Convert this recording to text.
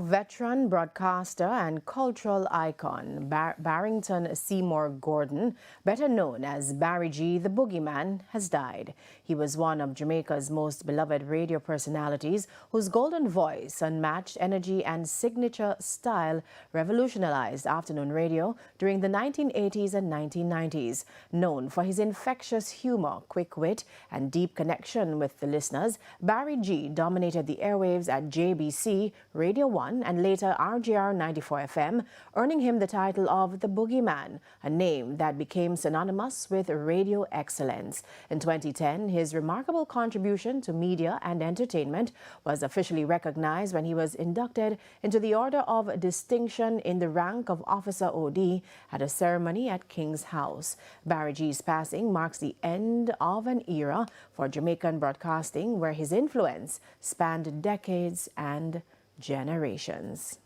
Veteran broadcaster and cultural icon Barrington Seymour Gordon, better known as Barry G, the Boogeyman, has died. He was one of Jamaica's most beloved radio personalities whose golden voice, unmatched energy and signature style revolutionized afternoon radio during the 1980s and 1990s. Known for his infectious humor, quick wit and deep connection with the listeners, Barry G dominated the airwaves at JBC, Radio 1 and later RJR 94 FM, earning him the title of the Boogeyman, a name that became synonymous with radio excellence. In 2010, his remarkable contribution to media and entertainment was officially recognized when he was inducted into the Order of Distinction in the rank of Officer OD at a ceremony at King's House. Barry G's passing marks the end of an era for Jamaican broadcasting where his influence spanned decades and generations.